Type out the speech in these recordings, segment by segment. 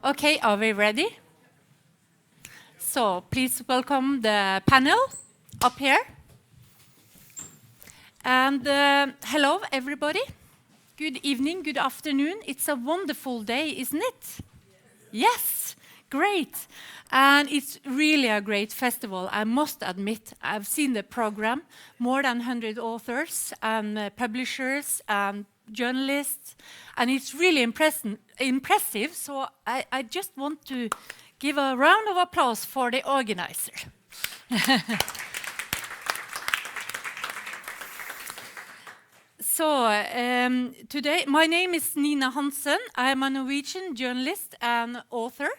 Okay, are we ready? So please welcome the panel up here. And hello, everybody. Good evening, good afternoon. It's a wonderful day, isn't it? Yes, great. And it's really a great festival, I must admit. I've seen the program, more than 100 authors and publishers and journalists, and it's really impressive. So I just want to give a round of applause for the organizer. So today, my name is Nina Hansen. I'm a Norwegian journalist and author.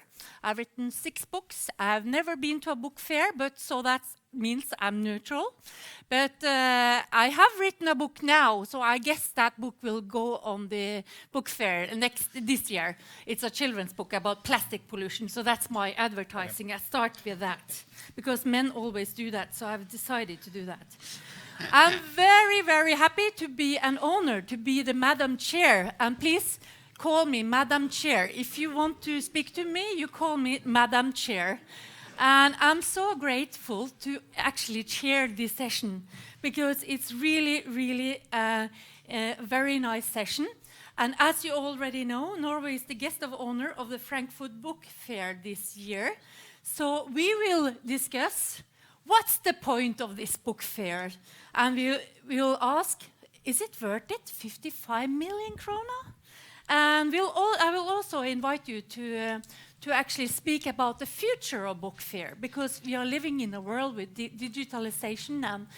I've written 6 books. I've never been to a book fair, but so that means I'm neutral. But I have written a book now, so I guess that book will go on the book fair this year. It's a children's book about plastic pollution, so that's my advertising. I start with that, because men always do that, so I've decided to do that. I'm very, very happy to be an honor to be the Madam Chair, and please call me Madam Chair. If you want to speak to me, you call me Madam Chair. And I'm so grateful to actually chair this session, because it's really, really a very nice session. And as you already know, Norway is the guest of honor of the Frankfurt Book Fair this year. So we will discuss what's the point of this book fair? And we'll ask, is it worth it, 55 million kroner? And I will also invite you to actually speak about the future of book fair, because we are living in a world with digitalization and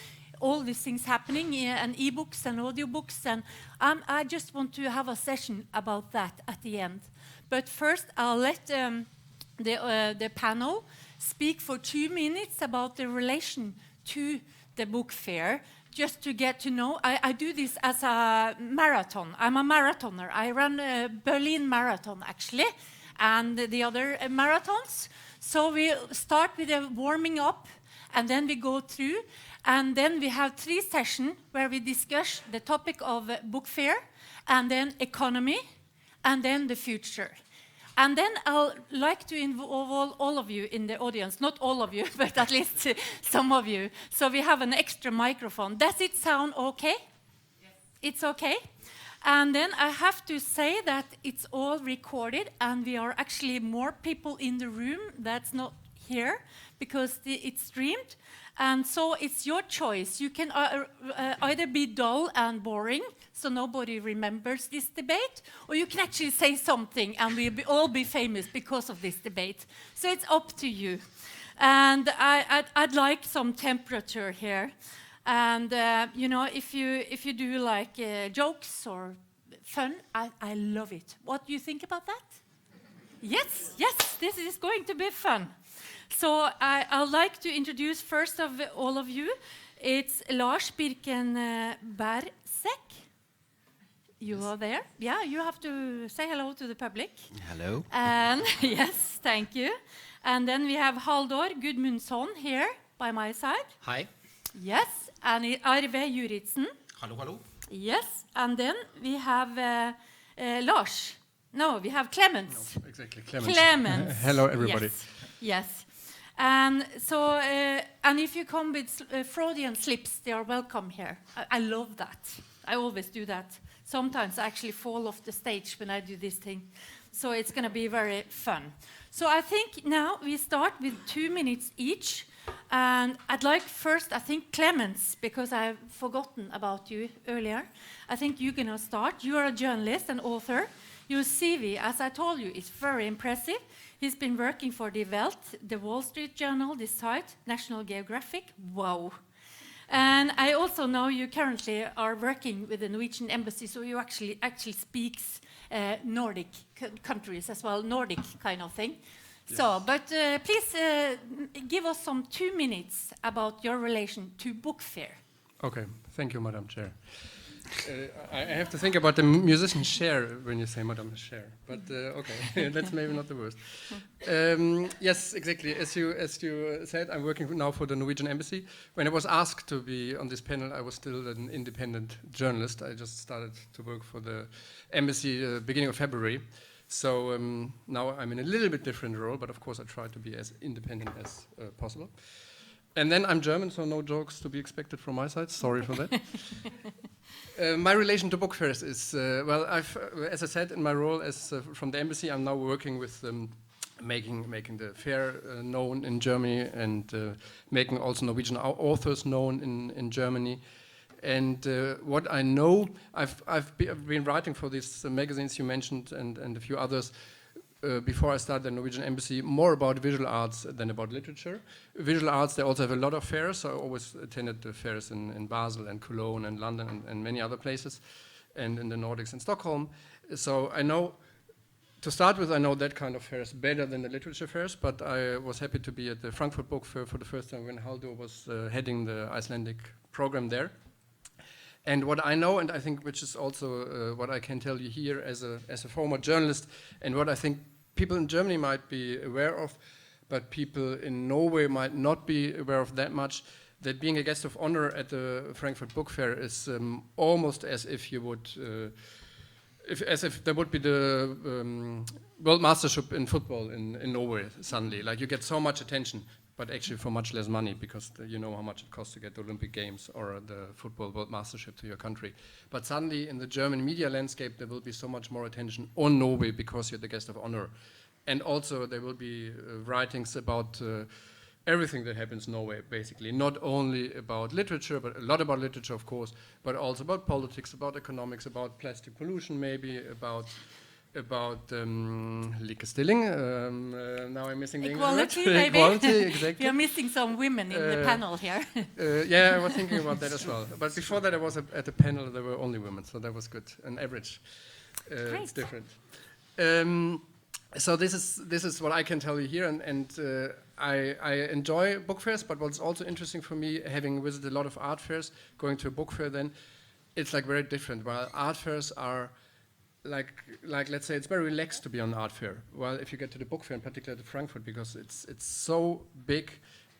all these things happening, and e-books and audiobooks, and I just want to have a session about that at the end. But first, I'll let the panel speak for 2 minutes about the relation to the book fair, just to get to know. I do this as a marathon. I'm a marathoner. I run a Berlin Marathon, actually, and the other marathons. So we start with a warming up, and then we go through, and then we have 3 sessions where we discuss the topic of book fair, and then economy, and then the future. And then I'll like to involve all of you in the audience. Not all of you, but at least some of you. So we have an extra microphone. Does it sound okay? Yes. It's okay? And then I have to say that it's all recorded, and we are actually more people in the room that's not here, because it's streamed. And so it's your choice. You can either be dull and boring, so nobody remembers this debate, or you can actually say something and we'll all be famous because of this debate. So it's up to you. And I'd like some temperature here. And you know, if you do like jokes or fun, I love it. What do you think about that? Yes, this is going to be fun. So I'd like to introduce first of all of you, it's Lars Birken-Bertsch. You are there. Yeah, you have to say hello to the public. Hello. And yes, thank you. And then we have Halldór Gudmundsson here by my side. Hi. Yes, and Arve Juritzen. Hello, hello. Yes, and then we have Lars. No, we have Clemens. No, exactly, Clemens. Clemens. Hello, everybody. Yes. And so, and if you come with Freudian slips, they are welcome here. I love that. I always do that. Sometimes I actually fall off the stage when I do this thing. So it's going to be very fun. So I think now we start with 2 minutes each. And I'd like first, I think, Clemens, because I've forgotten about you earlier. I think you're going to start. You are a journalist and author. Your CV, as I told you, is very impressive. He's been working for the Welt, the Wall Street Journal, this site, National Geographic. Wow. And I also know you currently are working with the Norwegian embassy, so you actually speaks Nordic countries as well, Nordic kind of thing. Yes. So, but please give us some 2 minutes about your relation to book fair. Okay, thank you, Madam Chair. I have to think about the musician share when you say Madam Chair, but okay, that's maybe not the worst. Yes, exactly. As you said, I'm working now for the Norwegian embassy. When I was asked to be on this panel, I was still an independent journalist. I just started to work for the embassy beginning of February. So now I'm in a little bit different role, but of course I try to be as independent as possible. And then I'm German, so no jokes to be expected from my side. Sorry for that. My relation to book fairs is, well, as I said, in my role as from the embassy, I'm now working with making the fair known in Germany and making also Norwegian authors known in Germany. And what I know, I've been writing for these magazines you mentioned and a few others before I started the Norwegian embassy, more about visual arts than about literature. Visual arts, they also have a lot of fairs. So I always attended the fairs in Basel and Cologne and London and many other places, and in the Nordics and Stockholm. So I know, to start with, I know that kind of fairs better than the literature fairs, but I was happy to be at the Frankfurt Book Fair for the first time when Halldór was heading the Icelandic program there. And what I know, and I think which is also what I can tell you here as a former journalist, and what I think people in Germany might be aware of, but people in Norway might not be aware of that much, that being a guest of honor at the Frankfurt Book Fair is almost as if you would, as if there would be the World Mastership in football in Norway suddenly. Like you get so much attention, but actually for much less money, because you know how much it costs to get the Olympic Games or the football World Mastership to your country. But suddenly in the German media landscape, there will be so much more attention on Norway because you're the guest of honor. And also there will be writings about everything that happens in Norway, basically. Not only about literature, but a lot about literature, of course, but also about politics, about economics, about plastic pollution, maybe, about likestilling. Now I'm missing the equality, English word. maybe. Equality, exactly. We are missing some women in the panel here. Yeah, I was thinking about that as well. But before that, I was at the panel. There were only women, so that was good. An average. It's different. So this is what I can tell you here, and I enjoy book fairs. But what's also interesting for me, having visited a lot of art fairs, going to a book fair, then it's like very different. While art fairs are like let's say it's very relaxed to be on an art fair. Well, if you get to the book fair, in particular to Frankfurt, because it's so big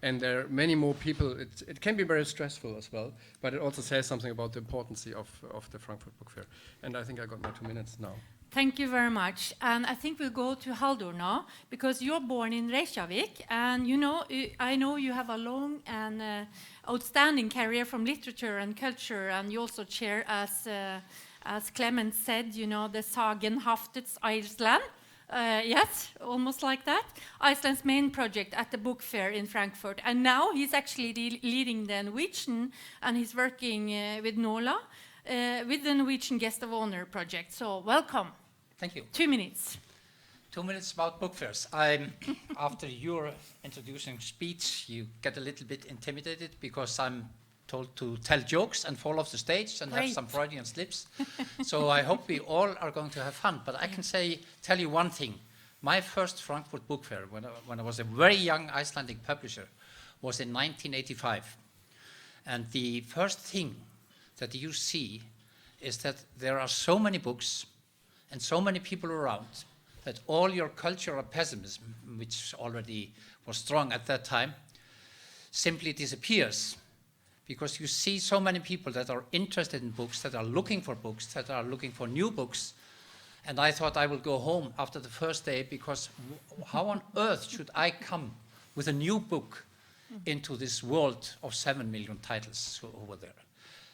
and there are many more people, it can be very stressful as well. But it also says something about the importance of the Frankfurt Book Fair. And I think I got my 2 minutes now. Thank you very much. And I think we'll go to Halldór now, because you're born in Reykjavik, and you know, I know you have a long and outstanding career from literature and culture, and you also chair, as Clemens said, you know, the Sagenhaftet Iceland. Yes, almost like that. Iceland's main project at the book fair in Frankfurt. And now he's actually leading the Norwegian, and he's working with Nola, with the Norwegian Guest of Honor project. So welcome. Thank you. 2 minutes. 2 minutes about book fairs. After your introducing speech, you get a little bit intimidated because I'm told to tell jokes and fall off the stage and have some Freudian slips. So I hope we all are going to have fun. But I can tell you one thing. My first Frankfurt Book Fair, when I was a very young Icelandic publisher, was in 1985. And the first thing that you see is that there are so many books and so many people around that all your cultural pessimism, which already was strong at that time, simply disappears. Because you see so many people that are interested in books, that are looking for books, that are looking for new books. And I thought I would go home after the first day, because how on earth should I come with a new book into this world of 7 million titles over there?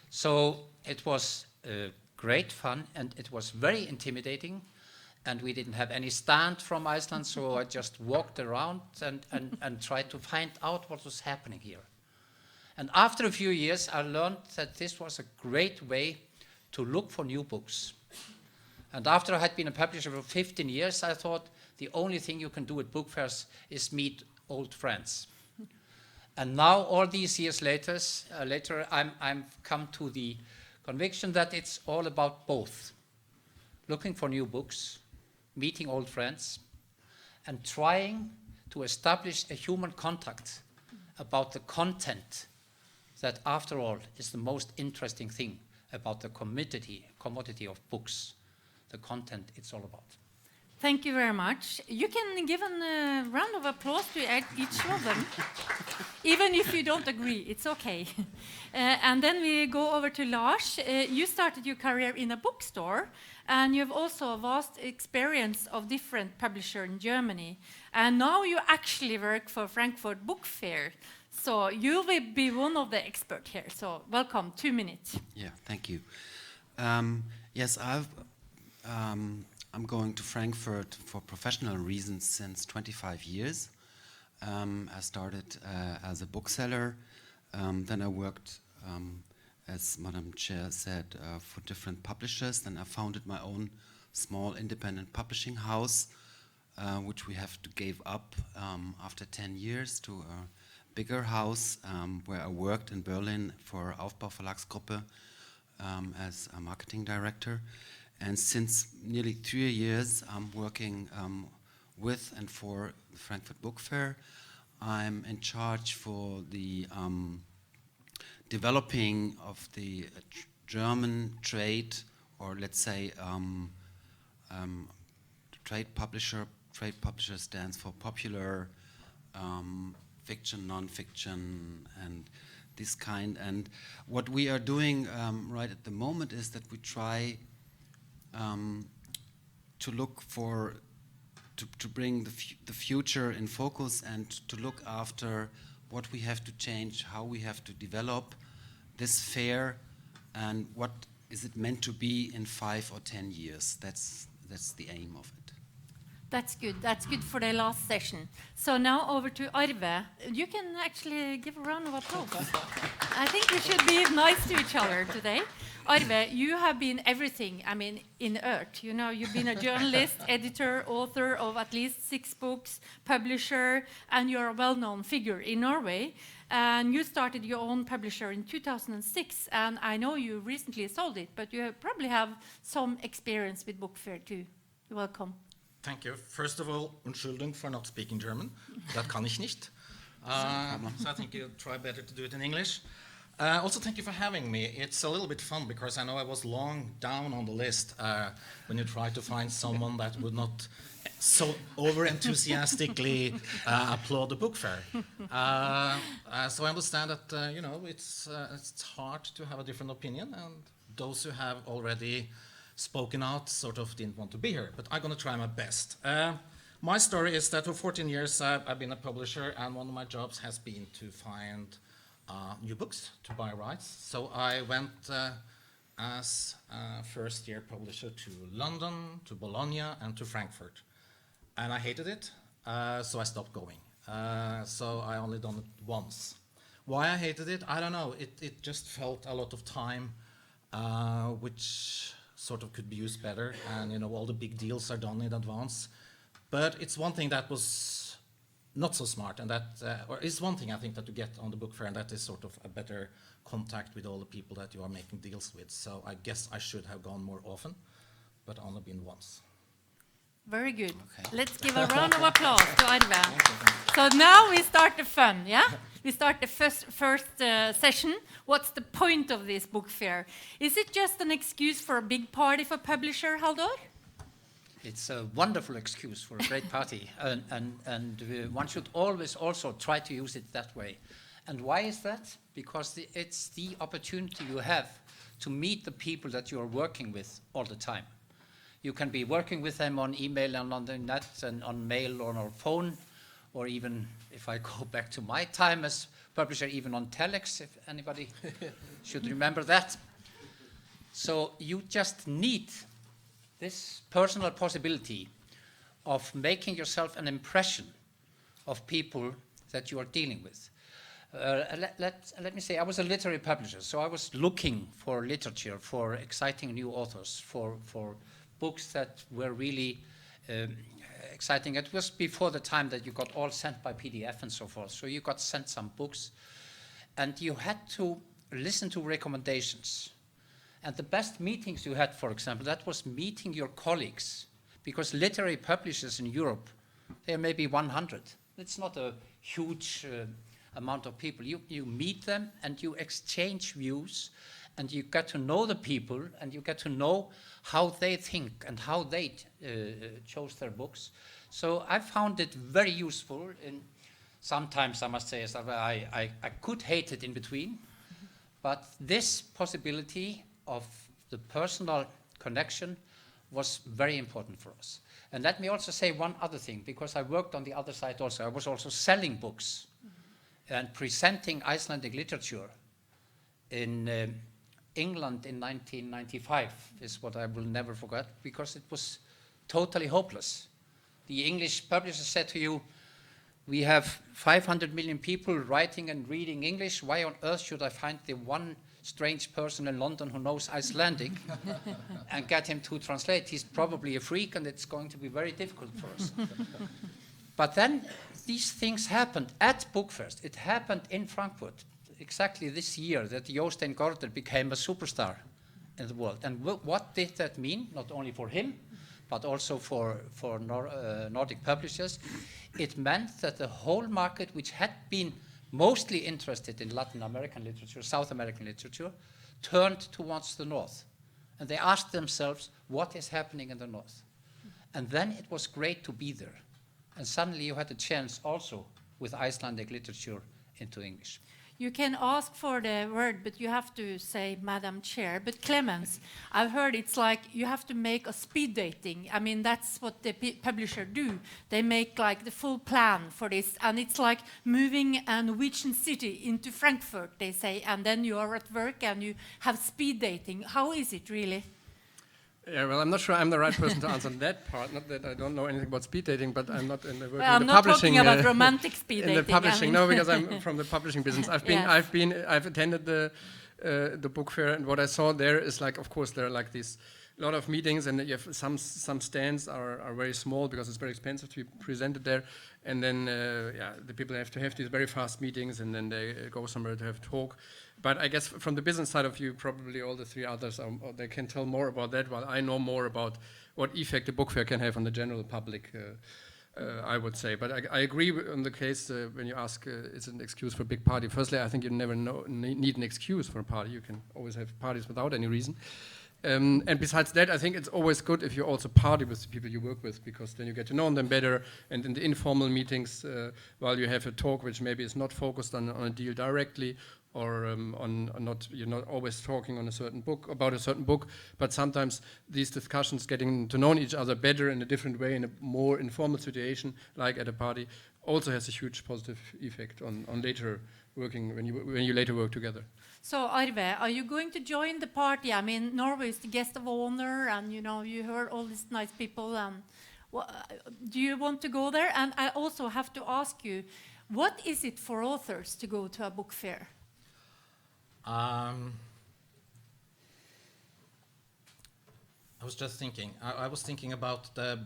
So it was great fun, and it was very intimidating. And we didn't have any stand from Iceland, so I just walked around and tried to find out what was happening here. And after a few years, I learned that this was a great way to look for new books. And after I had been a publisher for 15 years, I thought the only thing you can do at book fairs is meet old friends. And now, all these years later, I'm come to the conviction that it's all about both. Looking for new books, meeting old friends, and trying to establish a human contact about the content that, after all, is the most interesting thing about the commodity of books, the content it's all about. Thank you very much. You can give a round of applause to each of them. Even if you don't agree, it's okay. And then we go over to Lars. You started your career in a bookstore, And you have also a vast experience of different publishers in Germany. And now you actually work for Frankfurt Book Fair. So you will be one of the experts here. So welcome, 2 minutes. Yeah, thank you. Yes, I'm going to Frankfurt for professional reasons since 25 years. I started as a bookseller. Then I worked, as Madam Chair said, for different publishers. Then I founded my own small independent publishing house, which we have to give up after 10 years to a bigger house where I worked in Berlin for Aufbau Verlagsgruppe as a marketing director. And since nearly 3 years, I'm working with and for the Frankfurt Book Fair. I'm in charge for the developing of the German trade, or let's say trade publisher. Trade publisher stands for popular, fiction, non-fiction, and this kind. And what we are doing right at the moment is that we try to look for, to bring the future in focus and to look after what we have to change, how we have to develop this fair, and what is it meant to be in 5 or 10 years. That's the aim of it. That's good. That's good for the last session. So now over to Arve. You can actually give a round of applause. I think we should be nice to each other today. Arve, you have been everything, I mean, in earth. You know, you've been a journalist, editor, author of at least 6 books, publisher, and you're a well-known figure in Norway. And you started your own publisher in 2006, and I know you recently sold it, but you probably have some experience with Book Fair too. You're welcome. Thank you. First of all, Entschuldigung for not speaking German. That kann ich nicht. So I think you'll try better to do it in English. Also, thank you for having me. It's a little bit fun because I know I was long down on the list when you tried to find someone that would not so over-enthusiastically applaud the book fair. So I understand that you know it's hard to have a different opinion, and those who have already spoken out sort of didn't want to be here, but I'm going to try my best. My story is that for 14 years I've been a publisher, and one of my jobs has been to find new books to buy rights. So I went as a first-year publisher to London, to Bologna, and to Frankfurt. And I hated it, so I stopped going. So I only done it once. Why I hated it, I don't know. It just felt a lot of time, which sort of could be used better, and you know all the big deals are done in advance. But it's one thing that was not so smart, and that or is one thing I think that you get on the book fair, and that is sort of a better contact with all the people that you are making deals with. So I guess I should have gone more often, but only been once. Very good. Okay. Let's give a round of applause to Arve. So now we start the fun, yeah? We start the first session. What's the point of this book fair? Is it just an excuse for a big party for publisher, Halldór? It's a wonderful excuse for a great party, and one should always also try to use it that way. And why is that? Because it's the opportunity you have to meet the people that you are working with all the time. You can be working with them on email and on the net and on mail or on phone, or even, if I go back to my time as publisher, even on telex, if anybody should remember that. So you just need this personal possibility of making yourself an impression of people that you are dealing with. Let me say, I was a literary publisher, so I was looking for literature, for exciting new authors, for books that were really exciting. It was before the time that you got all sent by PDF and so forth. So you got sent some books, and you had to listen to recommendations. And the best meetings you had, for example, that was meeting your colleagues, because literary publishers in Europe, there may be 100. It's not a huge amount of people. You meet them and you exchange views, and you get to know the people, and you get to know how they think and how they chose their books. So I found it very useful. And sometimes I must say I could hate it in between, but this possibility of the personal connection was very important for us. And let me also say one other thing, because I worked on the other side also. I was also selling books and presenting Icelandic literature in England in 1995 is what I will never forget, because it was totally hopeless. The English publisher said to you, we have 500 million people writing and reading English. Why on earth should I find the one strange person in London who knows Icelandic and get him to translate? He's probably a freak, and it's going to be very difficult for us. But then these things happened at Bookfest. It happened in Frankfurt exactly this year that Jostein Gaarder became a superstar in the world. And what did that mean? Not only for him, but also for Nordic publishers. It meant that the whole market, which had been mostly interested in Latin American literature, South American literature, turned towards the north. And they asked themselves, what is happening in the north? And then it was great to be there. And suddenly you had a chance also with Icelandic literature into English. You can ask for the word, but you have to say Madam Chair. But Clemens, I've heard it's like you have to make a speed dating. I mean, that's what the publisher do. They make like the full plan for this. And it's like moving a Norwegian city into Frankfurt, they say. And then you are at work and you have speed dating. How is it really? Yeah, well, I'm not sure I'm the right person to answer that part. Not that I don't know anything about speed dating, but I'm not in the working Well, I'm in the not publishing. talking about romantic speed in dating. the publishing, I mean. no, because I'm from the publishing business. I've attended the book fair, and what I saw there is like, of course, there are like these lot of meetings, and you have some stands are very small because it's very expensive to be presented there, and then the people have to have these very fast meetings, and then they go somewhere to have a talk. But I guess from the business side of you, probably all the three others, they can tell more about that, while I know more about what effect the book fair can have on the general public, I would say. But I agree on the case when you ask, it's an excuse for a big party. Firstly, I think you never need an excuse for a party. You can always have parties without any reason. And besides that, I think it's always good if you also party with the people you work with, because then you get to know them better. And in the informal meetings, while you have a talk which maybe is not focused on a deal directly, or you're not always talking on a certain book, about a certain book, but sometimes these discussions, getting to know each other better in a different way, in a more informal situation, like at a party, also has a huge positive effect on later working, when you later work together. So, Arve, are you going to join the party? I mean, Norway is the guest of honor, and you heard all these nice people. And do you want to go there? And I also have to ask you, what is it for authors to go to a book fair? I was just thinking. I was thinking about the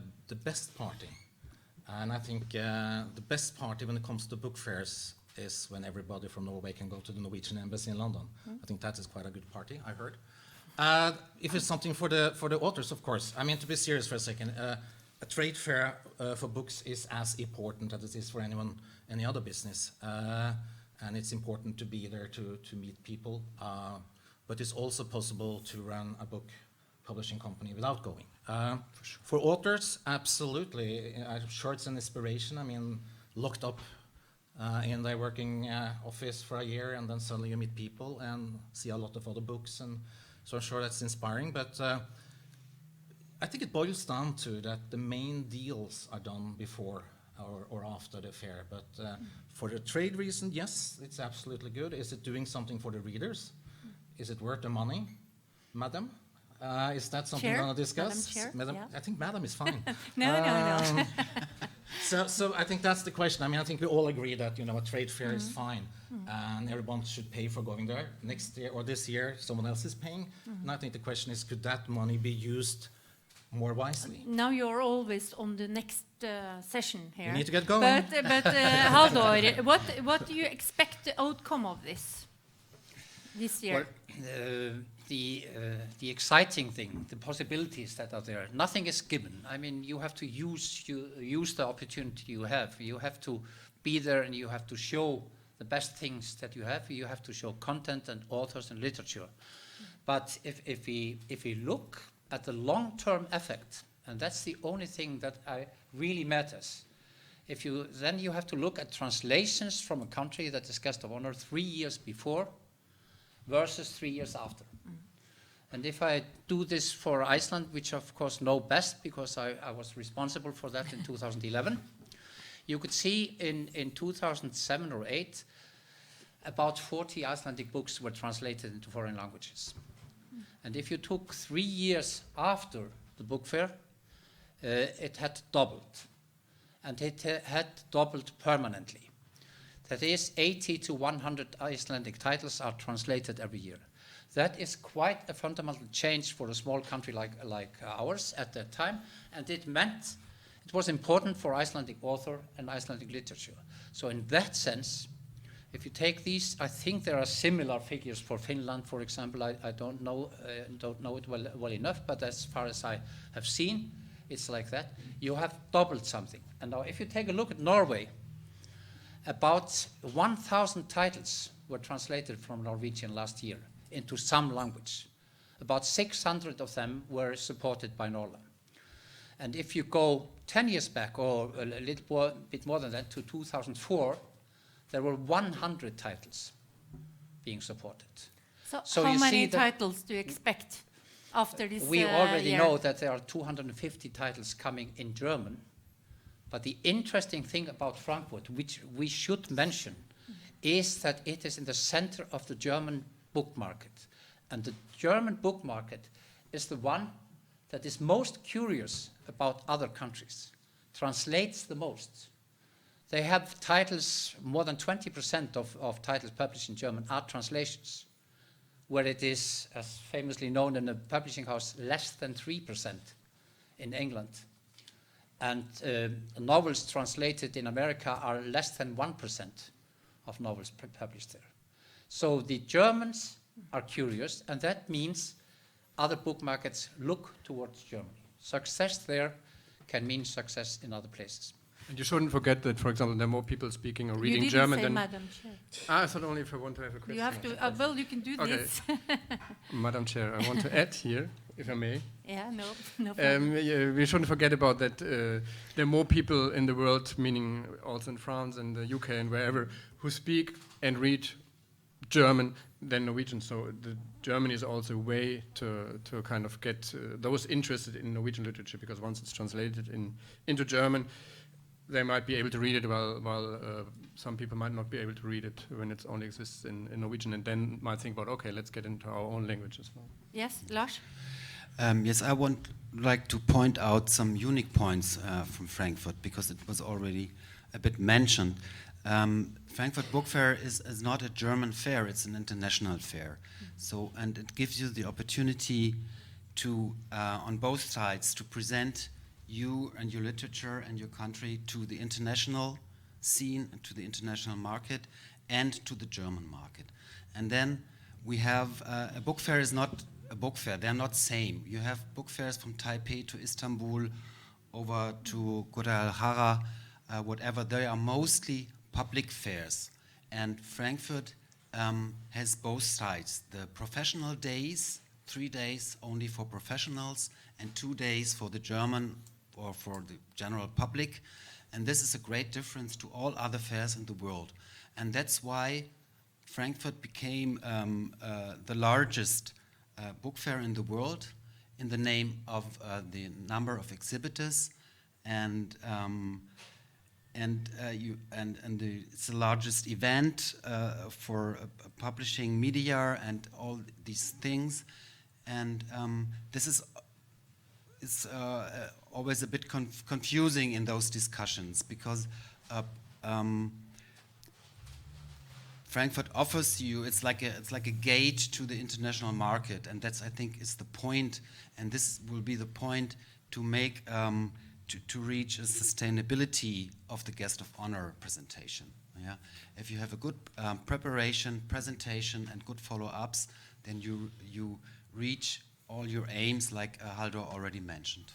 best party, and I think the best party when it comes to book fairs is when everybody from Norway can go to the Norwegian embassy in London. I think that is quite a good party, I heard. If it's something for the authors, of course. I mean, to be serious for a second, a trade fair for books is as important as it is for any other business. And it's important to be there to meet people. But it's also possible to run a book publishing company without going. For authors, absolutely. I'm sure it's an inspiration. I mean, locked up in their working office for a year, and then suddenly you meet people and see a lot of other books, and so I'm sure that's inspiring. But I think it boils down to that the main deals are done before or after the fair. But for the trade reason, yes, it's absolutely good. Is it doing something for the readers? Is it worth the money, madam? Is that something we're going to discuss? Madam Chair? Yeah. I think madam is fine. No. So I think that's the question. I mean, I think we all agree that a trade fair is fine, and everyone should pay for going there. Next year or this year, someone else is paying. And I think the question is, could that money be used more wisely? Now you're always on the next session here. You need to get going. But Halldór, what do you expect the outcome of this year? Well, the exciting thing, the possibilities that are there, nothing is given. I mean, you have to use the opportunity you have. You have to be there, and you have to show the best things that you have. You have to show content and authors and literature. But if we look at the long-term effect, and that's the only thing that really matters. Then you have to look at translations from a country that is guest of honor 3 years before versus 3 years after. And if I do this for Iceland, which of course know best because I was responsible for that in 2011, you could see in 2007 or 8, about 40 Icelandic books were translated into foreign languages. And if you took 3 years after the book fair, it had doubled. And it had doubled permanently. That is, 80 to 100 Icelandic titles are translated every year. That is quite a fundamental change for a small country like ours at that time, and it was important for Icelandic author and Icelandic literature. So in that sense, if you take these, I think there are similar figures for Finland, for example. I don't know it well enough, but as far as I have seen, it's like that. You have doubled something. And now if you take a look at Norway, about 1,000 titles were translated from Norwegian last year into some language. About 600 of them were supported by Norland. And if you go 10 years back, or a little bit more than that, to 2004, there were 100 titles being supported. So how many titles do you expect after this We already year? know that there are 250 titles coming in German. But the interesting thing about Frankfurt, which we should mention, is that it is in the center of the German book market. And the German book market is the one that is most curious about other countries, translates the most. They have titles, more than 20% of titles published in German are translations, where it is, as famously known in a publishing house, less than 3% in England. And novels translated in America are less than 1% of novels published there. So the Germans are curious, and that means other book markets look towards Germany. Success there can mean success in other places. And you shouldn't forget that, for example, there are more people speaking or reading you German didn't say than... Madam Chair. I thought only if I want to have a question. You have to, well, you can do Okay. this. Madam Chair, I want to add here, if I may. Yeah, no problem. Yeah, we shouldn't forget about that there are more people in the world, meaning also in France and the UK and wherever, who speak and read German than Norwegian. So Germany is also a way to kind of get those interested in Norwegian literature, because once it's translated into German, they might be able to read it while some people might not be able to read it when it only exists in Norwegian, and then might think about, okay, let's get into our own language as well. Yes, Lars? Yes, I would like to point out some unique points from Frankfurt, because it was already a bit mentioned. Frankfurt Book Fair is not a German fair, it's an international fair. So, and it gives you the opportunity to, on both sides, to present you and your literature and your country to the international scene, to the international market, and to the German market. And then we have, a book fair is not a book fair, they're not same. You have book fairs from Taipei to Istanbul, over to Guadalajara, whatever. They are mostly public fairs. And Frankfurt has both sides. The professional days, 3 days only for professionals, and 2 days for the German or for the general public. And this is a great difference to all other fairs in the world. And that's why Frankfurt became the largest book fair in the world, in the name of the number of exhibitors, and it's the largest event for publishing media and all these things. And this is always a bit confusing in those discussions, because Frankfurt offers you, it's like a gate to the international market, and that's, I think, is the point, and this will be the point to make to reach a sustainability of the guest of honor presentation. Yeah, if you have a good presentation, and good follow-ups, then you reach all your aims, like Halldór already mentioned.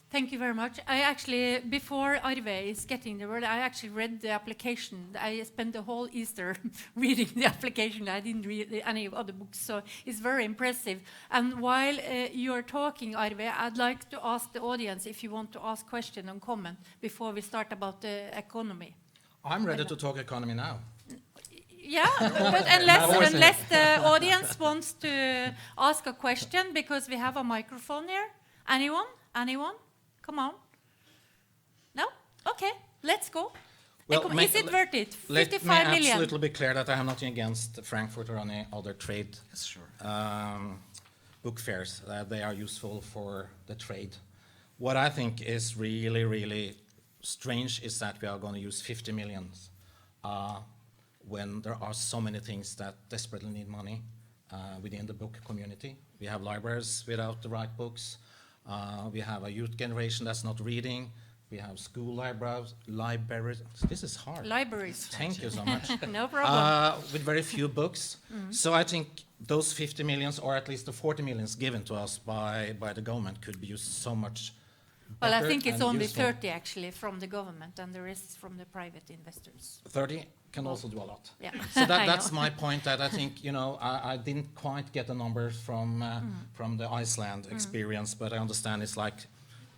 Thank you very much. I actually, before Arve is getting the word, I actually read the application. I spent the whole Easter reading the application. I didn't read any other books, so it's very impressive. And while you're talking, Arve, I'd like to ask the audience if you want to ask question and comment before we start about the economy. I'm ready to talk economy now. Yeah, but unless the audience wants to ask a question, because we have a microphone here. Anyone? Anyone? Come on. No? Okay, let's go. Well, Is it worth it? Let 55 me million. absolutely be clear that I have nothing against Frankfurt or any other trade Yes, sure. book fairs. They are useful for the trade. What I think is really, really strange is that we are going to use 50 million when there are so many things that desperately need money within the book community. We have libraries without the right books. We have a youth generation that's not reading. We have school libraries. This is hard. Libraries. Thank you so much. No problem. With very few books. So I think those 50 millions, or at least the 40 millions given to us by the government, could be used so much Well, I better think it's and only useful. 30 actually from the government, and the rest is from the private investors. 30 can also do a lot. Yeah. So I that's know. my point, that I think, I didn't quite get the numbers from the Iceland experience, but I understand it's like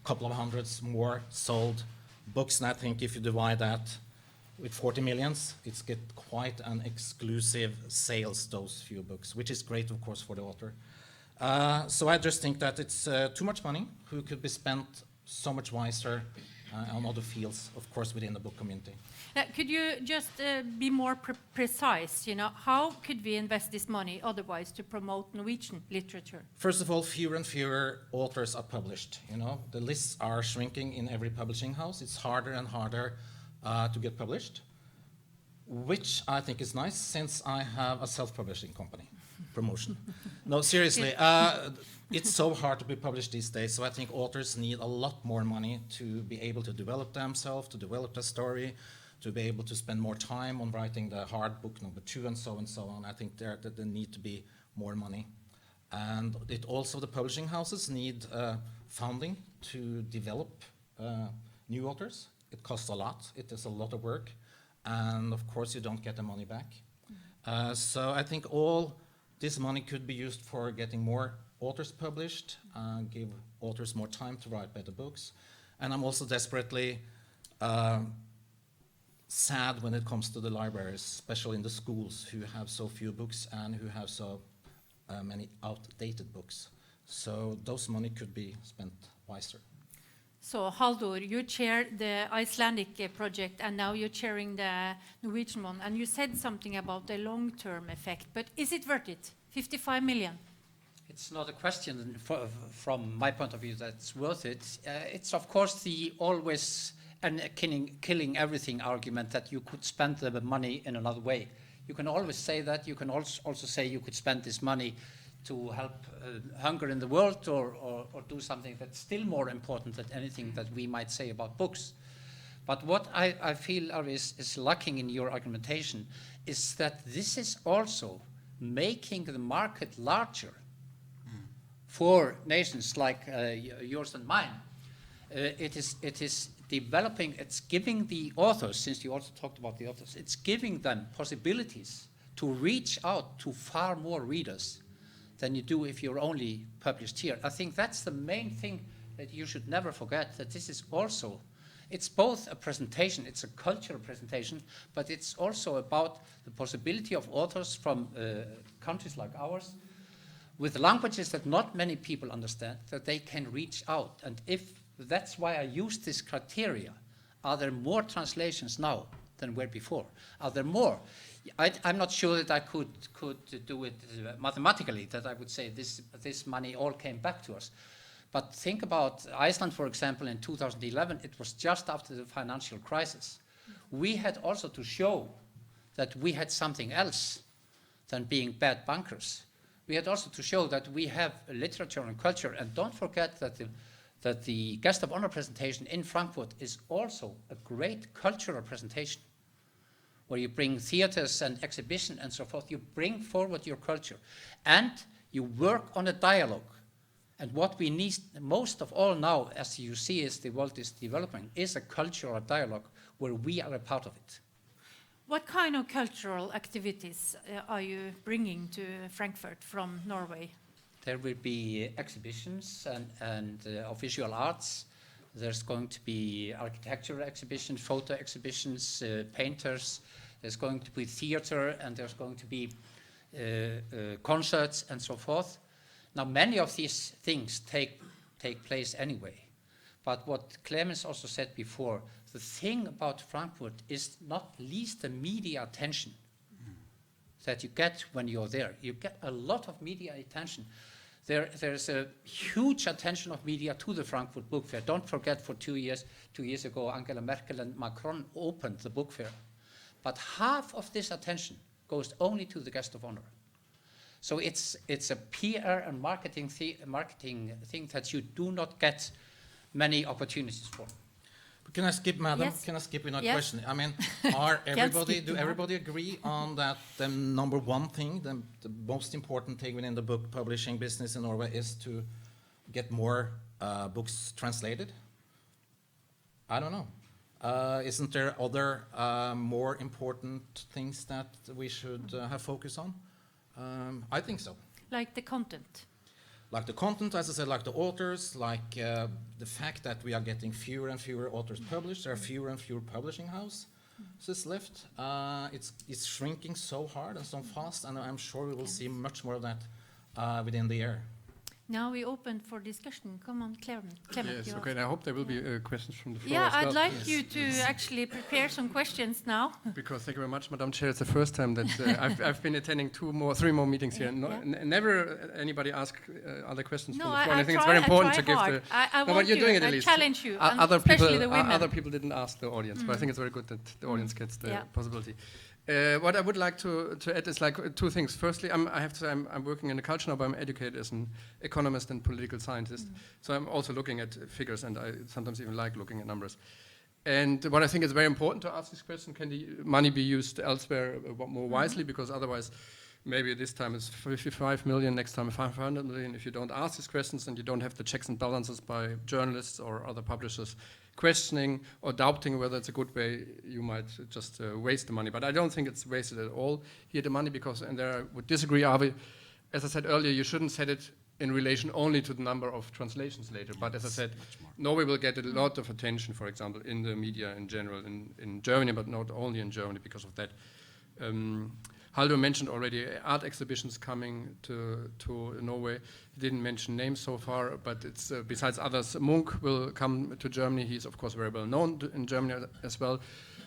a couple of hundreds more sold books, and I think if you divide that with 40 millions, it's get quite an exclusive sales, those few books, which is great, of course, for the author. So I just think that it's too much money who could be spent so much wiser on other fields, of course, within the book community. Could you just be more precise? How could we invest this money otherwise to promote Norwegian literature? First of all, fewer and fewer authors are published. The lists are shrinking in every publishing house. It's harder and harder to get published, which I think is nice, since I have a self-publishing company. Promotion. No, seriously, it's so hard to be published these days, so I think authors need a lot more money to be able to develop themselves, to develop the story, to be able to spend more time on writing the hard book number 2 and so on. I think there need to be more money. And the publishing houses need funding to develop new authors. It costs a lot, it is a lot of work, and of course you don't get the money back. So I think all this money could be used for getting more authors published, give authors more time to write better books. And I'm also desperately sad when it comes to the libraries, especially in the schools, who have so few books and who have so many outdated books. So those money could be spent wiser. So, Halldór, you chaired the Icelandic project, and now you're chairing the Norwegian one. And you said something about the long-term effect, but is it worth it? 55 million? It's not a question from my point of view that's worth it. It's, of course, the always killing everything argument that you could spend the money in another way. You can always say that. You can also say you could spend this money to help hunger in the world, or do something that's still more important than anything that we might say about books. But what I feel is lacking in your argumentation is that this is also making the market larger for nations like yours and mine. It is developing, it's giving the authors, since you also talked about the authors, it's giving them possibilities to reach out to far more readers than you do if you're only published here. I think that's the main thing that you should never forget, that this is also, it's both a presentation, it's a cultural presentation, but it's also about the possibility of authors from countries like ours, with languages that not many people understand, that they can reach out. And that's why I use this criteria. Are there more translations now than were before? Are there more? I'm not sure that I could do it mathematically, that I would say this money all came back to us. But think about Iceland, for example, in 2011, it was just after the financial crisis. We had also to show that we had something else than being bad bankers. We had also to show that we have literature and culture, and don't forget that the guest of honor presentation in Frankfurt is also a great cultural presentation, where you bring theaters and exhibition and so forth. You bring forward your culture, and you work on a dialogue. And what we need most of all now, as you see as the world is developing, is a cultural dialogue where we are a part of it. What kind of cultural activities are you bringing to Frankfurt from Norway? There will be exhibitions and of visual arts. There's going to be architectural exhibitions, photo exhibitions, painters. There's going to be theater, and there's going to be concerts and so forth. Now, many of these things take place anyway. But what Clemens also said before, the thing about Frankfurt is not least the media attention that you get when you're there. You get a lot of media attention. There's a huge attention of media to the Frankfurt Book Fair. Don't forget, for 2 years ago, Angela Merkel and Macron opened the book fair. But half of this attention goes only to the guest of honor. So it's a PR and marketing thing that you do not get many opportunities for. But can I skip, madam? Yes. Can I skip in a Yes. question? I mean, do everybody agree on that the number one thing, the most important thing within the book publishing business in Norway is to get more books translated? I don't know. Isn't there other more important things that we should have focus on? I think so. Like the content. Like the content, as I said, like the authors, like the fact that we are getting fewer and fewer authors published. There are fewer and fewer publishing houses left. It's shrinking so hard and so fast, and I'm sure we will see much more of that within the year. Now we open for discussion. Come on, Clement. Yes, okay, and I hope there will be questions from the floor Yeah, as well. I'd like you to actually prepare some questions now. Because thank you very much, Madam Chair. It's the first time that I've been attending three more meetings here. Never anybody asked other questions from the floor. And I think it's very important to give the. But you're doing it at least. Challenge you, Especially the women. Other people didn't ask the audience, but I think it's very good that the audience gets the possibility. What I would like to add is like two things. Firstly, I have to say I'm working in the culture now, but I'm educated as an economist and political scientist. So I'm also looking at figures, and I sometimes even like looking at numbers. And what I think is very important to ask this question, can the money be used elsewhere more wisely? Because otherwise, maybe this time it's 55 million, next time 500 million. If you don't ask these questions and you don't have the checks and balances by journalists or other publishers questioning or doubting whether it's a good way, you might just waste the money. But I don't think it's wasted at all here, the money, because, and there I would disagree, Arve, as I said earlier, you shouldn't set it in relation only to the number of translations later. But as I said, Norway will get a lot of attention, for example, in the media in general, in Germany, but not only in Germany because of that. Halldór mentioned already art exhibitions coming to Norway. He didn't mention names so far, but it's besides others, Munch will come to Germany. He's of course very well known in Germany as well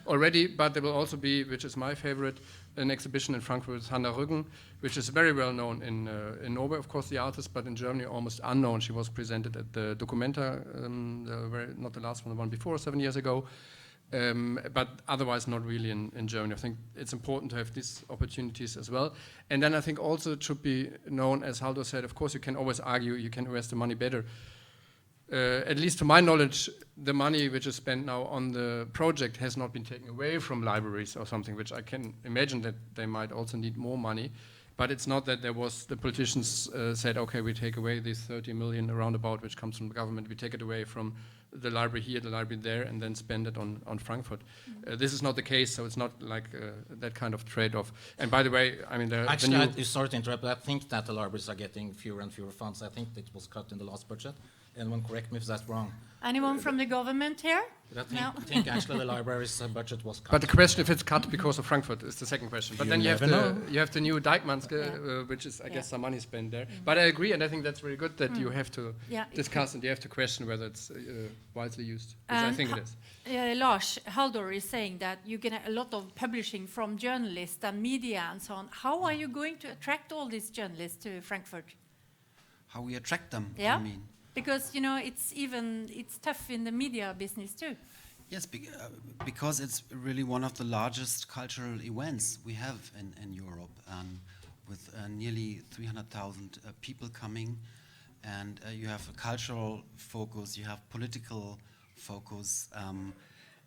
already, but there will also be, which is my favorite, an exhibition in Frankfurt with Hanna Rüggen, which is very well known in Norway, of course, the artist, but in Germany almost unknown. She was presented at the Documenta, not the last one, the one before, 7 years ago. But otherwise not really in Germany. I think it's important to have these opportunities as well. And then I think also it should be known, as Halldór said, of course you can always argue you can invest the money better. At least to my knowledge, the money which is spent now on the project has not been taken away from libraries or something, which I can imagine that they might also need more money. But it's not that the politicians said, okay, we take away these 30 million roundabout, which comes from the government, we take it away from the library here, the library there, and then spend it on Frankfurt. This is not the case, so it's not like that kind of trade-off. And by the way, I mean, actually, sorry to interrupt, but I think that the libraries are getting fewer and fewer funds. I think it was cut in the last budget. Anyone correct me if that's wrong? Anyone from the government here? I think actually the library's budget was cut. But the question if it's cut because of Frankfurt is the second question. But then you have the new Dijkmanske, which is, I guess, some money spent there. But I agree, and I think that's very good that you have to discuss and you have to question whether it's wisely used, which I think it is. Lars, Halldór is saying that you get a lot of publishing from journalists and media and so on. How are you going to attract all these journalists to Frankfurt? How we attract them, Yeah. you mean? Because, you know, it's tough in the media business too. Yes, because it's really one of the largest cultural events we have in Europe, with nearly 300,000 people coming, and you have a cultural focus, you have political focus,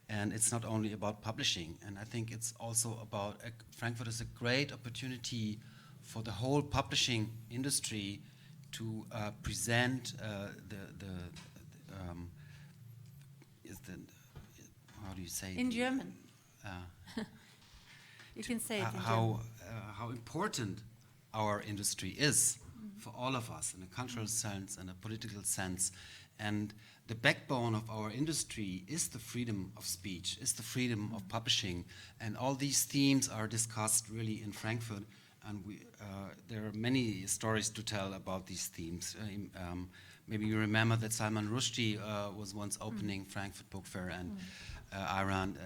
and it's not only about publishing. And I think it's also about Frankfurt is a great opportunity for the whole publishing industry to present how do you say in German? You can say it in German. How important our industry is for all of us in a cultural sense and a political sense, And the backbone of our industry is the freedom of speech, is the freedom of publishing. And all these themes are discussed really in Frankfurt. And there are many stories to tell about these themes. Maybe you remember that Salman Rushdie was once opening Frankfurt Book Fair, and Iran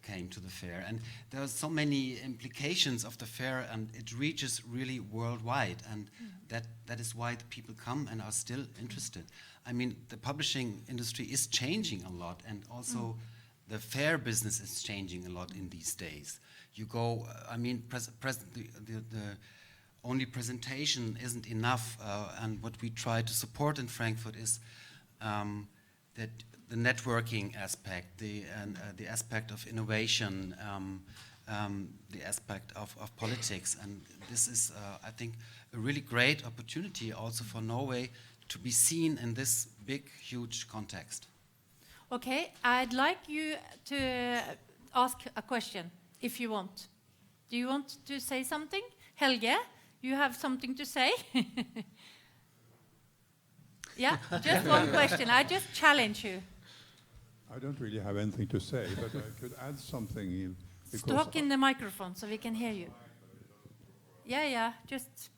came to the fair. And there are so many implications of the fair, and it reaches really worldwide. And that is why the people come and are still interested. I mean, the publishing industry is changing a lot, and also the fair business is changing a lot in these days. You go, I mean, the only presentation isn't enough, and what we try to support in Frankfurt is that the networking aspect, the aspect of innovation, the aspect of politics, and this is, I think, a really great opportunity also for Norway to be seen in this big, huge context. Okay, I'd like you to ask a question, if you want. Do you want to say something? Helge, you have something to say? Yeah, just one question. I just challenge you. I don't really have anything to say, but I could add something. Talk in the microphone so we can hear you. Yeah, just...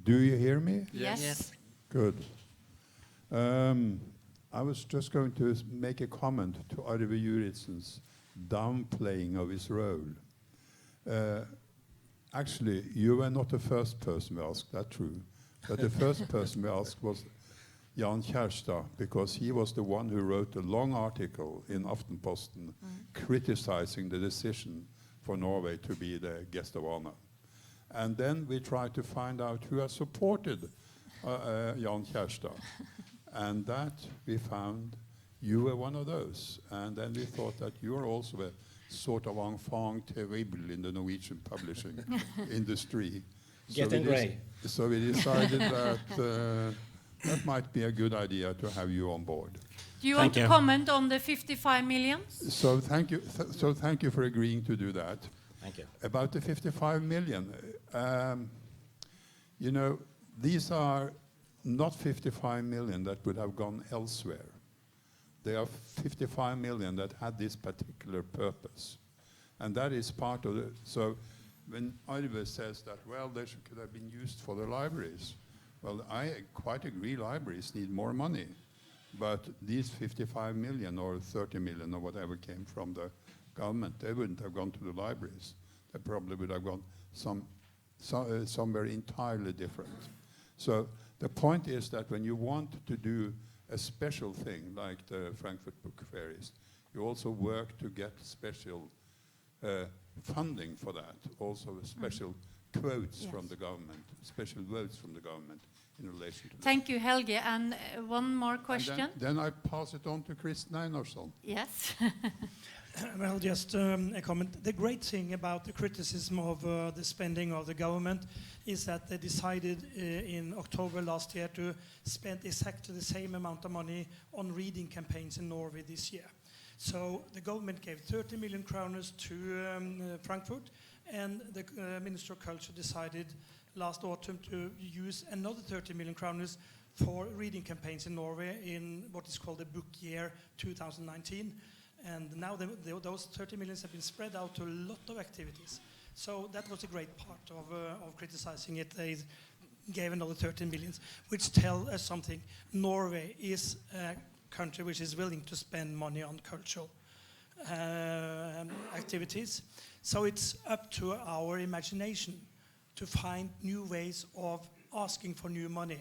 Do you hear me? Yes. Good. I was just going to make a comment to Arve Juritsen's downplaying of his role. Actually, you were not the first person we asked, that's true. But the first person we asked was Jan Kjærstad, because he was the one who wrote a long article in Aftenposten criticizing the decision for Norway to be the guest of honor. And then we tried to find out who has supported Jan Kjærstad. And that we found you were one of those. And then we thought that you are also a sort of enfant terrible in the Norwegian publishing industry. Getting grey. So we decided that that might be a good idea to have you on board. Do you want to comment on the 55 million? So thank you. So thank you for agreeing to do that. Thank you. About the 55 million, you know, these are not 55 million that would have gone elsewhere. They are 55 million that had this particular purpose. And that is part of it. So when Arve says that, well, they could have been used for the libraries, well, I quite agree libraries need more money. But these 55 million or 30 million or whatever came from the government, they wouldn't have gone to the libraries. They probably would have gone somewhere entirely different. So the point is that when you want to do a special thing like the Frankfurt Book Fair is, you also work to get special funding for that, also special quotes from the government, special votes from the government in relation to that. Thank you, Helge. And one more question. Then I pass it on to Chris Einarsson. Yes. Well, just a comment. The great thing about the criticism of the spending of the government is that they decided in October last year to spend exactly the same amount of money on reading campaigns in Norway this year. So the government gave 30 million kroners to Frankfurt, and the Minister of Culture decided last autumn to use another 30 million kroners for reading campaigns in Norway in what is called the Book Year 2019. And now those 30 millions have been spread out to a lot of activities. So that was a great part of criticizing it. They gave another 13 millions, which tell us something. Norway is a country which is willing to spend money on cultural activities. So it's up to our imagination to find new ways of asking for new money,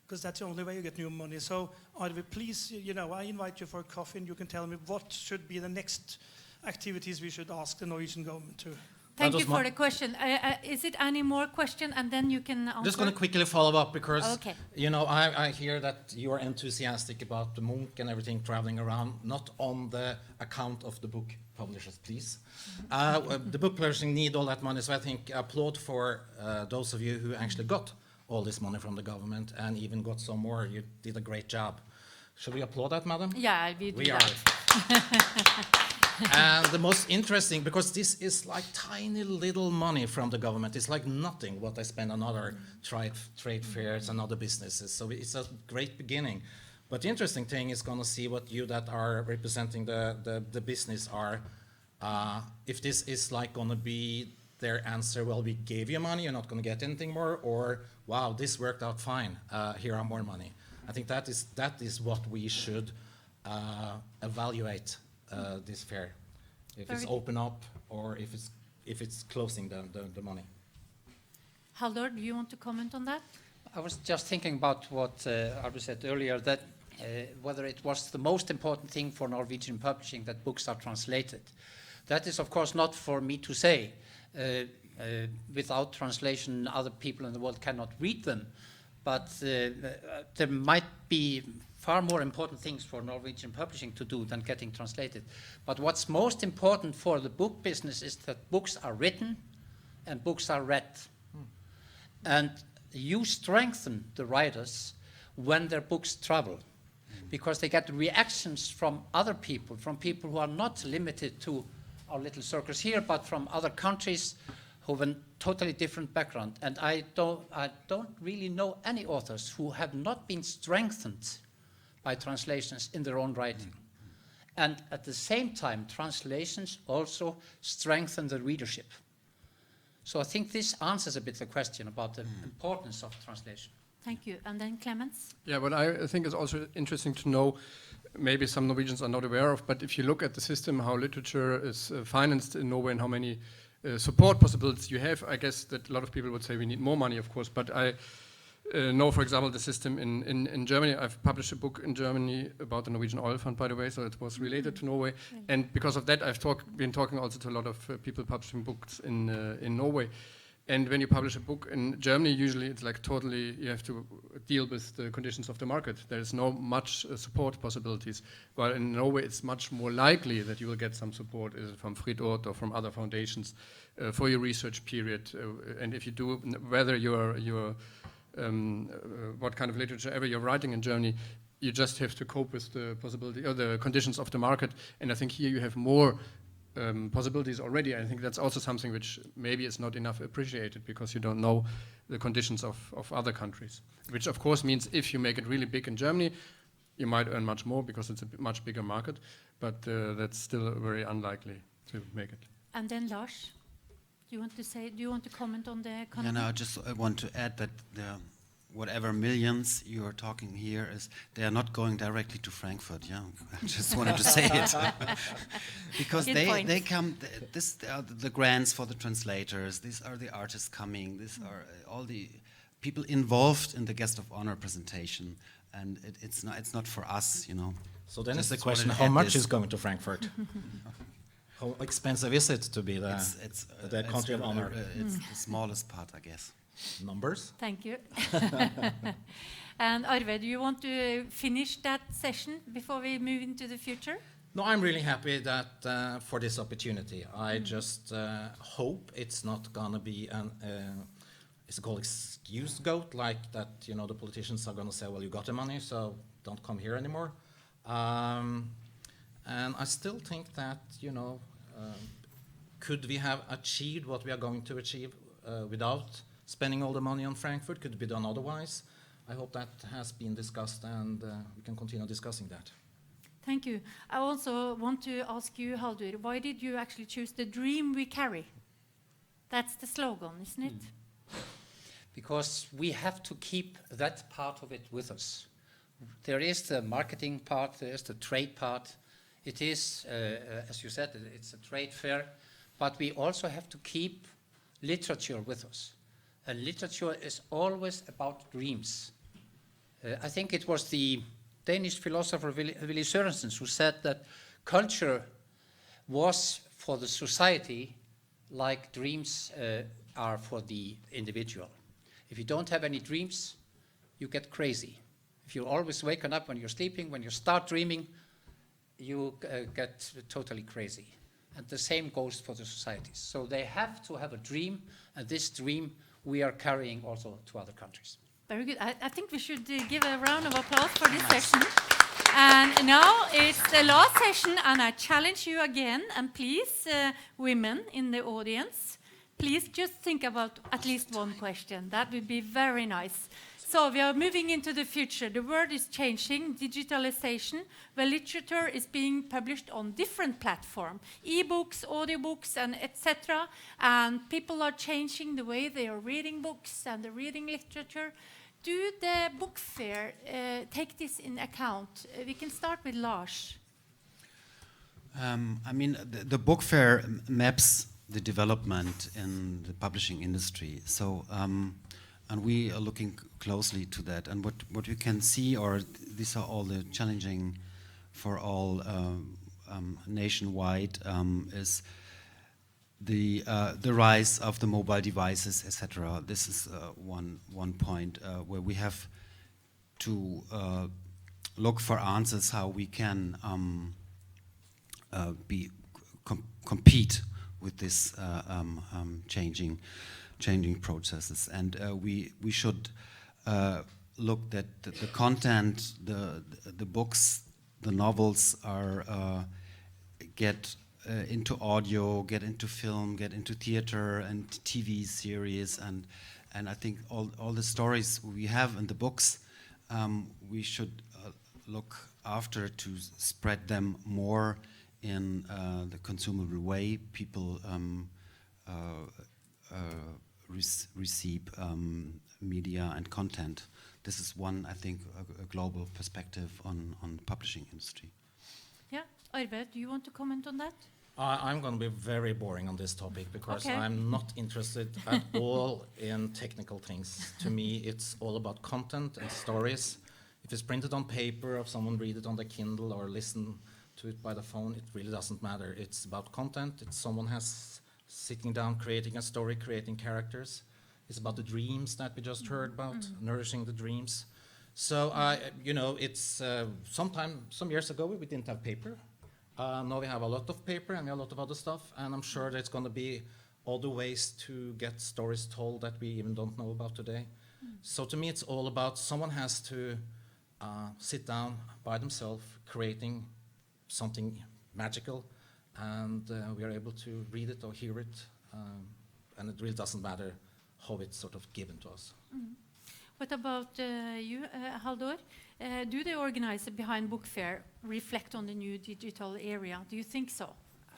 because that's the only way you get new money. So Arve, please, you know, I invite you for a coffee and you can tell me what should be the next activities we should ask the Norwegian government to. Thank you for the question. Is it any more question, and then you can answer? Just going to quickly follow up because, okay. you know, I hear that you are enthusiastic about the Munch and everything traveling around, not on the account of the book publishers, please. The book publishing need all that money, so I think applaud for those of you who actually got all this money from the government and even got some more. You did a great job. Should we applaud that, madam? Yeah, we do. We are. And the most interesting, because this is like tiny little money from the government. It's like nothing what they spend on other trade fairs and other businesses. So it's a great beginning. But the interesting thing is going to see what you that are representing the business are. If this is like going to be their answer, well, we gave you money, you're not going to get anything more, or wow, this worked out fine, here are more money. I think that is what we should evaluate this fair. If it's open up or if it's closing the money. Halldór, do you want to comment on that? I was just thinking about what Arve said earlier, that whether it was the most important thing for Norwegian publishing that books are translated. That is, of course, not for me to say. Without translation, other people in the world cannot read them. But there might be far more important things for Norwegian publishing to do than getting translated. But what's most important for the book business is that books are written and books are read. And you strengthen the writers when their books travel, because they get reactions from other people, from people who are not limited to our little circles here, but from other countries who have a totally different background. And I don't really know any authors who have not been strengthened by translations in their own writing. And at the same time, translations also strengthen the readership. So I think this answers a bit the question about the importance of translation. Thank you. And then Clemens? Yeah, what I think is also interesting to know, maybe some Norwegians are not aware of, but if you look at the system, how literature is financed in Norway and how many support possibilities you have, I guess that a lot of people would say we need more money, of course, but I know, for example, the system in Germany. I've published a book in Germany about the Norwegian Oil Fund, by the way, so it was related to Norway. And because of that, I've been talking also to a lot of people publishing books in Norway. And when you publish a book in Germany, usually it's like totally, you have to deal with the conditions of the market. There is no much support possibilities. While in Norway, it's much more likely that you will get some support from Fritt-Ord or from other foundations for your research period. And if you do, whether you're what kind of literature ever you're writing in Germany, you just have to cope with the possibility or the conditions of the market. And I think here you have more possibilities already. I think that's also something which maybe is not enough appreciated because you don't know the conditions of other countries. Which of course means if you make it really big in Germany, you might earn much more because it's a much bigger market, but that's still very unlikely to make it. And then Lars, do you want to comment on the economy? Yeah, no, I just want to add that whatever millions you are talking here they are not going directly to Frankfurt. Yeah, I just wanted to say it because they come. This are the grants for the translators. These are the artists coming. These are all the people involved in the guest of honor presentation, and it's not for us, you know. So then it's the question: how much is going to Frankfurt? How expensive is it to be the country of honor? It's the smallest part, I guess. Numbers? Thank you. And Arve, do you want to finish that session before we move into the future? No, I'm really happy that for this opportunity. I just hope it's not gonna be an it's called excuse goat, like that. You know, the politicians are gonna say, "Well, you got the money, so don't come here anymore." And I still think that, you know, could we have achieved what we are going to achieve without spending all the money on Frankfurt? Could it be done otherwise? I hope that has been discussed, and we can continue discussing that. Thank you. I also want to ask you, Halldór, why did you actually choose "The Dream We Carry"? That's the slogan, isn't it? Because we have to keep that part of it with us. There is the marketing part, there is the trade part. It is, as you said, it's a trade fair, but we also have to keep literature with us. And literature is always about dreams. I think it was the Danish philosopher Willy Sørensen who said that culture was for the society like dreams are for the individual. If you don't have any dreams, you get crazy. If you're always waking up when you're sleeping, when you start dreaming, you get totally crazy. And the same goes for the societies. So they have to have a dream, and this dream we are carrying also to other countries. Very good. I think we should give a round of applause for this session. And now it's the last session, and I challenge you again, and please, women in the audience, please just think about at least one question. That would be very nice. So we are moving into the future. The world is changing, digitalization, where literature is being published on different platforms, e-books, audiobooks, and etc. And people are changing the way they are reading books and the reading literature. Do the book fair take this in account? We can start with Lars. I mean, the book fair maps the development in the publishing industry. So, and we are looking closely to that. And what you can see, or these are all the challenging for all nationwide, is the rise of the mobile devices, etc. This is one point where we have to look for answers how we can compete with this changing processes, and we should look that the content, the books, the novels are get into audio, get into film, get into theater and TV series, and I think all the stories we have in the books, we should look after to spread them more in the consumable way. People receive media and content. This is one, I think, a global perspective on the publishing industry. Yeah, Arve, do you want to comment on that? I'm going to be very boring on this topic because I'm not interested at all in technical things. To me, it's all about content and stories. If it's printed on paper, if someone read it on the Kindle or listen to it by the phone, it really doesn't matter. It's about content. It's someone has sitting down, creating a story, creating characters. It's about the dreams that we just heard about, nourishing the dreams. So, it's some years ago we didn't have paper. Now we have a lot of paper and we have a lot of other stuff, and I'm sure there's going to be other ways to get stories told that we even don't know about today. So to me, it's all about someone has to sit down by themselves, creating something magical, and we are able to read it or hear it, and it really doesn't matter how it's sort of given to us. What about you, Halldór? Do the organizer behind Book Fair reflect on the new digital area? Do you think so?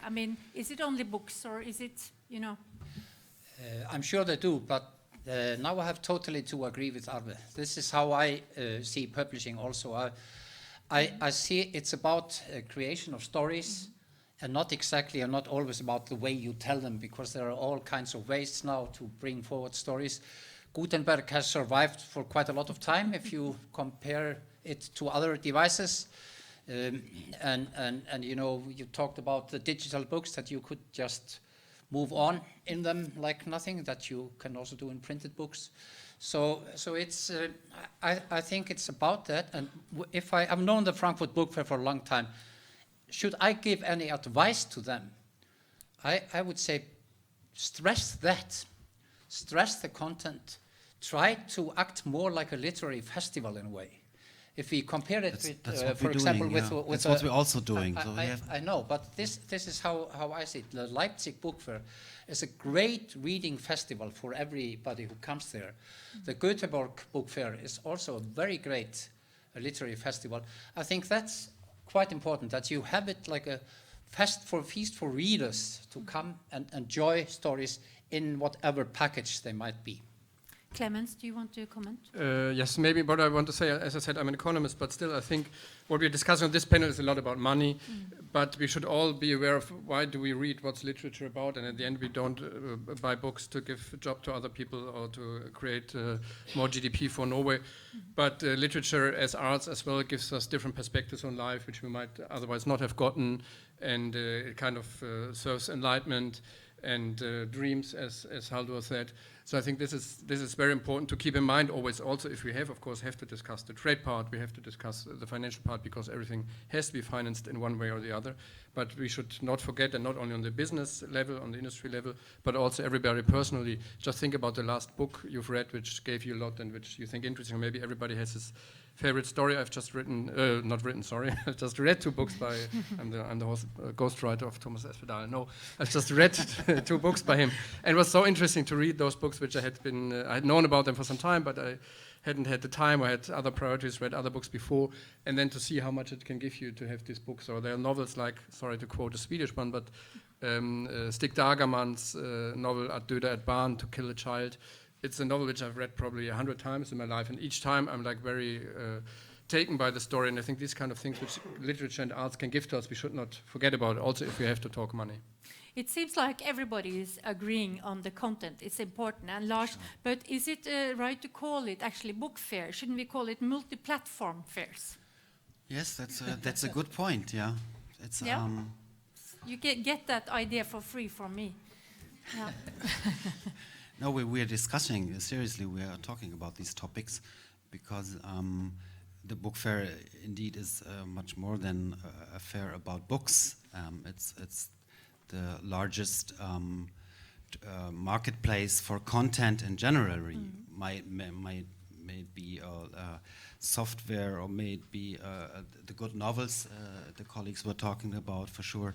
I mean, is it only books, or is it, I'm sure they do, but now I have totally to agree with Arve. This is how I see publishing also. I see it's about creation of stories, and not exactly, and not always about the way you tell them, because there are all kinds of ways now to bring forward stories. Gutenberg has survived for quite a lot of time if you compare it to other devices. And you talked about the digital books, that you could just move on in them like nothing, that you can also do in printed books. So it's, I think it's about that. And if I've known the Frankfurt Book Fair for a long time, should I give any advice to them? I would say stress the content. Try to act more like a literary festival in a way. If we compare it with, for example, with that's what we're also doing. I know, but this is how I see it. The Leipzig Book Fair is a great reading festival for everybody who comes there. The Göteborg Book Fair is also a very great literary festival. I think that's quite important, that you have it like a feast for readers to come and enjoy stories in whatever package they might be. Clemens, do you want to comment? Yes, maybe what I want to say, as I said, I'm an economist, but still I think what we're discussing on this panel is a lot about money, but we should all be aware of why do we read, what's literature about, and at the end we don't buy books to give a job to other people or to create more GDP for Norway, but literature as arts as well gives us different perspectives on life, which we might otherwise not have gotten, and it kind of serves enlightenment and dreams, as Halldór said. So I think this is very important to keep in mind always. Also, if we have to discuss the trade part, we have to discuss the financial part, because everything has to be financed in one way or the other. But we should not forget, and not only on the business level, on the industry level, but also everybody personally. Just think about the last book you've read, which gave you a lot and which you think interesting. Maybe everybody has his favorite story. I've just written, not written, sorry. I've just read 2 books by, I'm the ghostwriter of Thomas Espedal. No, I've just read 2 books by him. And it was so interesting to read those books, which I had known about them for some time, but I hadn't had the time. I had other priorities, read other books before, and then to see how much it can give you to have these books. Or there are novels like, sorry to quote a Swedish one, but Stig Dagerman's novel Att döda ett barn, To Kill a Child. It's a novel which I've read probably 100 times in my life, and each time I'm like very taken by the story. And I think these kind of things which literature and arts can give to us, we should not forget about. Also, if we have to talk money. It seems like everybody is agreeing on the content. It's important. And Lars, but is it right to call it actually book fair? Shouldn't we call it multi-platform fairs? Yes, that's a good point. Yeah, it's You get that idea for free from me. Yeah. No, we are discussing seriously. We are talking about these topics because the book fair indeed is much more than a fair about books. It's the largest marketplace for content in general. May it be software or may it be the good novels the colleagues were talking about for sure.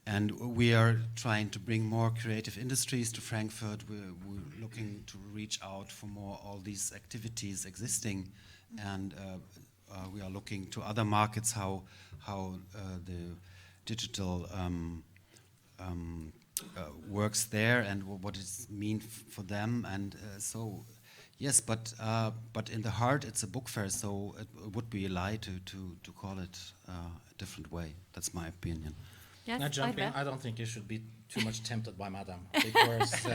And we are trying to bring more creative industries to Frankfurt. We're looking to reach out for more all these activities existing, and we are looking to other markets how the digital works there and what it means for them. And so, yes, but in the heart it's a book fair. So it would be a lie to call it a different way. That's my opinion. Yes, Now jumping, I don't think you should be too much tempted by Madam, because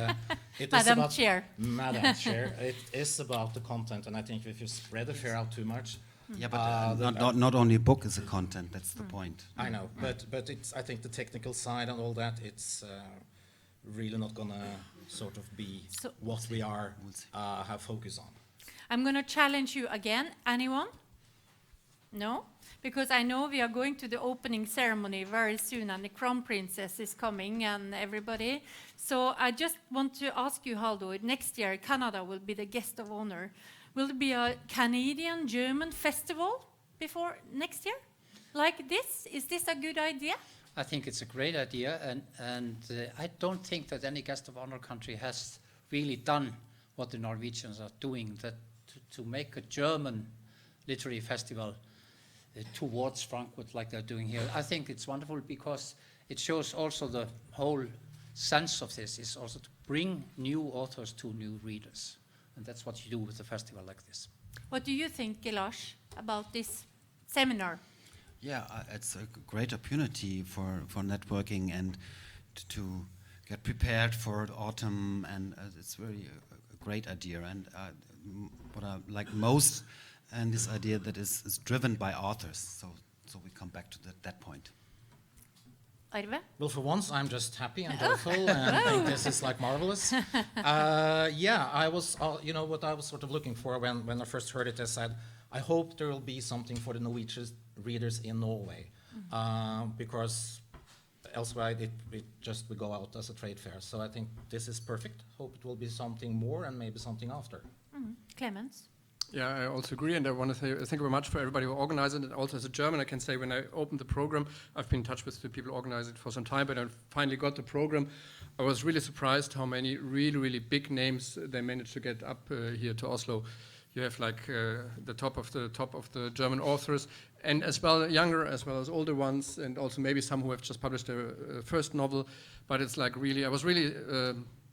it is Madam about Chair. Madam Chair. It is about the content, and I think if you spread the fair out too much, yeah, but not only a book is a content. That's the point. I know, but it's I think the technical side and all that it's really not gonna sort of be what we are have focus on. I'm going to challenge you again. Anyone? No? Because I know we are going to the opening ceremony very soon, and the Crown Princess is coming, and everybody. So I just want to ask you, Halldór, next year Canada will be the guest of honor. Will there be a Canadian-German festival before next year? Like this? Is this a good idea? I think it's a great idea, and I don't think that any guest of honor country has really done what the Norwegians are doing, that to make a German literary festival towards Frankfurt like they're doing here. I think it's wonderful because it shows also the whole sense of this is also to bring new authors to new readers. And that's what you do with a festival like this. What do you think, Lars, about this seminar? Yeah, it's a great opportunity for networking and to get prepared for autumn, and it's really a great idea. And what I like most, and this idea that is driven by authors. So we come back to that point. Arve? Well, for once, I'm just happy and joyful, and I think this is like marvelous. Yeah, I was, you know, what I was sort of looking for when I first heard it. I said, I hope there will be something for the Norwegian readers in Norway, because elsewhere it just will go out as a trade fair. So I think this is perfect. Hope it will be something more and maybe something after. Clemens? Yeah, I also agree, and I want to say thank you very much for everybody who organized it. And also as a German, I can say when I opened the program, I've been in touch with the people organizing it for some time, but I finally got the program. I was really surprised how many really, really big names they managed to get up here to Oslo. You have like the top of the German authors, and as well younger as well as older ones, and also maybe some who have just published their first novel. But it's like really, I was really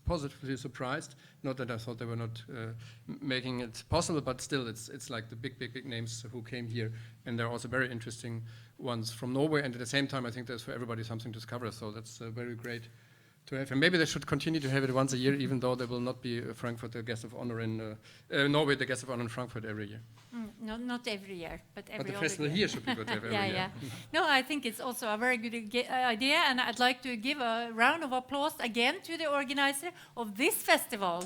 positively surprised. Not that I thought they were not making it possible, but still, it's like the big names who came here, and there are also very interesting ones from Norway. And at the same time, I think there's for everybody something to discover. So that's very great to have. And maybe they should continue to have it once a year, even though there will not be Frankfurt the guest of honor in Norway, the guest of honor in Frankfurt every year. No, not every year, but every But the other festival year. here should be good to have every year. Yeah. No, I think it's also a very good idea, and I'd like to give a round of applause again to the organizer of this festival.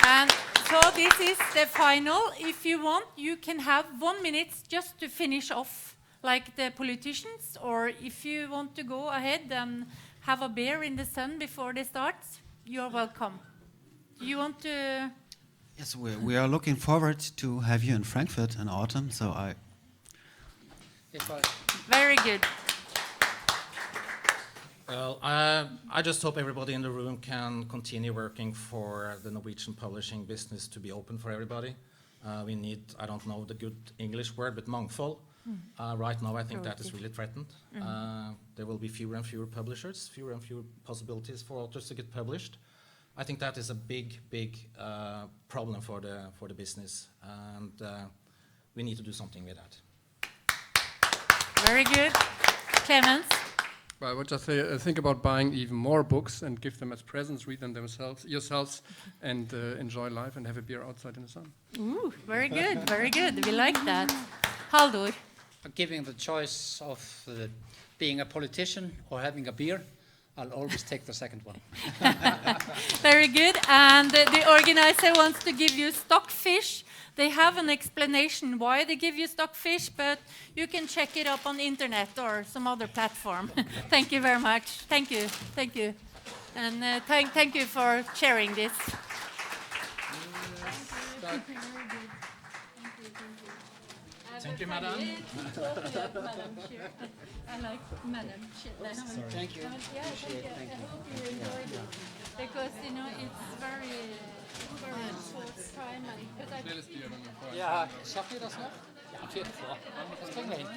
And so this is the final. If you want, you can have 1 minute just to finish off, like the politicians, or if you want to go ahead and have a beer in the sun before they start, you're welcome. Do you want to... Yes, we are looking forward to have you in Frankfurt in autumn. So Very good. Well, I just hope everybody in the room can continue working for the Norwegian publishing business to be open for everybody. We need, I don't know the good English word, but mangfold. Right now, I think that is really threatened. There will be fewer and fewer publishers, fewer and fewer possibilities for authors to get published. I think that is a big, big problem for the business, and we need to do something with that. Very good. Clemens? Well, I would just say, think about buying even more books and give them as presents, read them yourselves, and enjoy life and have a beer outside in the sun. Ooh, very good, very good. We like that. Halldór? Giving the choice of being a politician or having a beer, I'll always take the second one. Very good. And the organizer wants to give you stockfish. They have an explanation why they give you stockfish, but you can check it up on the internet or some other platform. Thank you very much. Thank you. Thank you. And thank you for sharing this. Thank you, madam. Madam Chair. I like Madam Chair. Thank you. Yeah, thank you. I hope you enjoyed it because it's very short time. Ja, schafft ihr das noch? Ja, auf jeden Fall. Das kriegen wir hin.